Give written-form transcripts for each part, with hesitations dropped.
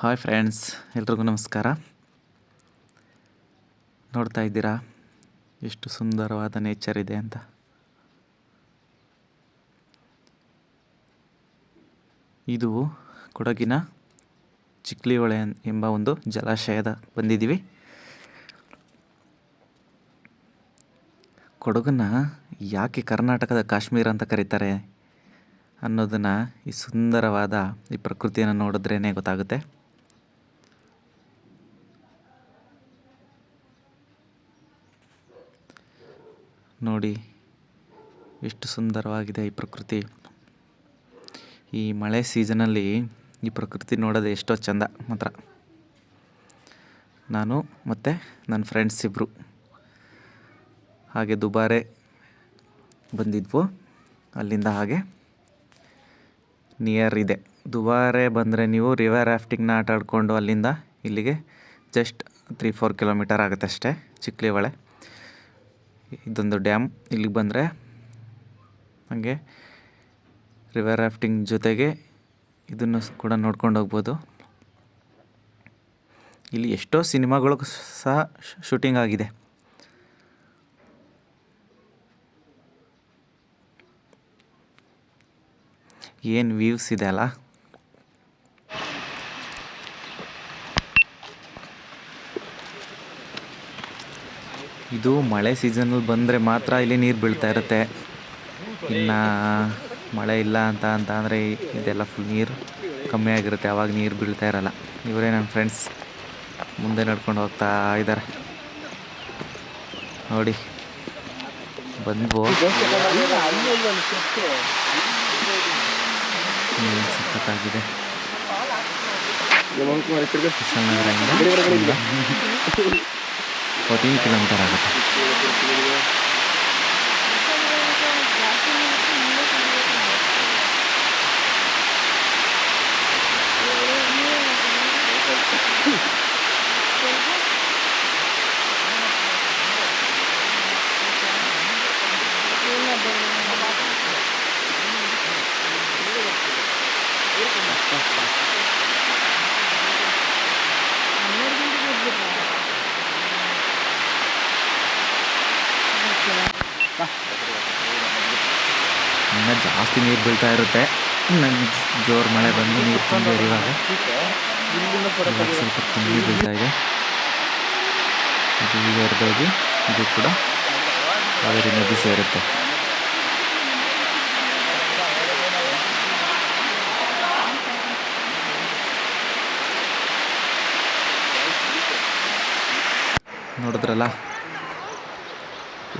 Hi friends, ಎಲ್ರಿಗೂ ನಮಸ್ಕಾರ. ನೋಡ್ತಾ ಇದ್ದೀರಾ ಎಷ್ಟು ಸುಂದರವಾದ ನೇಚರ್ ಇದೆ ಅಂತ. ಇದು ಕೊಡಗಿನ ಚಿಕ್ಲಿಹೊಳೆ ಎಂಬ ಒಂದು ಜಲಾಶಯದ ಬಂದಿದ್ದೀವಿ. ಕೊಡಗನ್ನ ಯಾಕೆ ಕರ್ನಾಟಕದ ಕಾಶ್ಮೀರ ಅಂತ ಕರೀತಾರೆ ಅನ್ನೋದನ್ನು ಈ ಸುಂದರವಾದ ಈ ಪ್ರಕೃತಿಯನ್ನು ನೋಡಿದ್ರೇ ಗೊತ್ತಾಗುತ್ತೆ. ನೋಡಿ ಎಷ್ಟು ಸುಂದರವಾಗಿದೆ ಈ ಪ್ರಕೃತಿ. ಈ ಮಳೆ ಸೀಸನಲ್ಲಿ ಈ ಪ್ರಕೃತಿ ನೋಡೋದು ಎಷ್ಟೋ ಚೆಂದ ಮಾತ್ರ. ನಾನು ಮತ್ತು ನನ್ನ ಫ್ರೆಂಡ್ಸ್ ಇಬ್ಬರು ಹಾಗೆ ದುಬಾರೆ ಬಂದಿದ್ವು. ಅಲ್ಲಿಂದ ಹಾಗೆ ನಿಯರ್ ಇದೆ. ದುಬಾರೆ ಬಂದರೆ ನೀವು ರಿವರ್ ರಾಫ್ಟಿಂಗ್ನ ಆಟ ಆಡಿಕೊಂಡು ಅಲ್ಲಿಂದ ಇಲ್ಲಿಗೆ ಜಸ್ಟ್ 3-4 ಕಿಲೋಮೀಟರ್ ಆಗುತ್ತೆ ಅಷ್ಟೇ. ಚಿಕ್ಲಿಹೊಳೆ ಇದೊಂದು ಡ್ಯಾಮ್. ಇಲ್ಲಿಗೆ ಬಂದರೆ ಹಾಗೆ ರಿವರ್ ರಾಫ್ಟಿಂಗ್ ಜೊತೆಗೆ ಇದನ್ನು ಕೂಡ ನೋಡ್ಕೊಂಡು ಹೋಗ್ಬೋದು. ಇಲ್ಲಿ ಎಷ್ಟೋ ಸಿನಿಮಾಗಳು ಸಹ ಶೂಟಿಂಗ್ ಆಗಿದೆ. ಏನು ವ್ಯೂಸ್ ಇದೆ ಅಲ್ಲ. ಇದು ಮಳೆ ಸೀಸನಲ್ಲಿ ಬಂದರೆ ಮಾತ್ರ ಇಲ್ಲಿ ನೀರು ಬೀಳ್ತಾ ಇರುತ್ತೆ. ಇನ್ನು ಮಳೆ ಇಲ್ಲ ಅಂತ ಅಂದರೆ ಇದೆಲ್ಲ ಫುಲ್ ನೀರು ಕಮ್ಮಿ ಆಗಿರುತ್ತೆ. ಆವಾಗ ನೀರು ಬೀಳ್ತಾ ಇರಲ್ಲ. ಇವರೇ ನನ್ನ ಫ್ರೆಂಡ್ಸ್ ಮುಂದೆ ನಡ್ಕೊಂಡು ಹೋಗ್ತಾ ಇದ್ದಾರೆ. ನೋಡಿ ಬಂದ್ವು. ಸಖತ್ತಾಗಿದೆ. ಕುಶಾಲನಗರದಿಂದ 14 ಕಿಲೋಮೀಟರ್ ಆಗುತ್ತೆ. ಇನ್ನು ಜಾಸ್ತಿ ನೀರು ಬೀಳ್ತಾ ಇರುತ್ತೆ. ನನಗೆ ಜೋರು ಮಳೆ ಬಂದು ನೀರು ತುಂಬ ಇರುವಾಗ ಸ್ವಲ್ಪ ಕಮ್ಮಿ ಬೀಳ್ತಾ ಇದೆ. ಇದು ಈಗ ಹರಿದೋಗಿ ಇದು ಕೂಡ ಕಾವೇರಿ ನದಿ ಸೇರುತ್ತೆ. ನೋಡಿದ್ರಲ್ಲ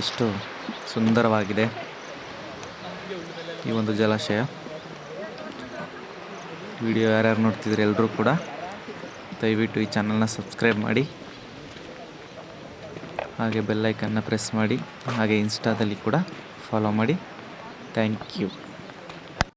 ಎಷ್ಟು ಸುಂದರವಾಗಿದೆ ಈ ಒಂದು ಜಲಾಶಯ. ವಿಡಿಯೋ ಯಾರ್ಯಾರು ನೋಡ್ತಿದ್ರೆ ಎಲ್ಲರೂ ಕೂಡ ದಯವಿಟ್ಟು ಈ ಚಾನಲ್ನ ಸಬ್ಸ್ಕ್ರೈಬ್ ಮಾಡಿ, ಹಾಗೆ ಬೆಲ್ ಐಕನ್ನ ಪ್ರೆಸ್ ಮಾಡಿ, ಹಾಗೆ ಇನ್ಸ್ಟಾದಲ್ಲಿ ಕೂಡ ಫಾಲೋ ಮಾಡಿ. Thank you.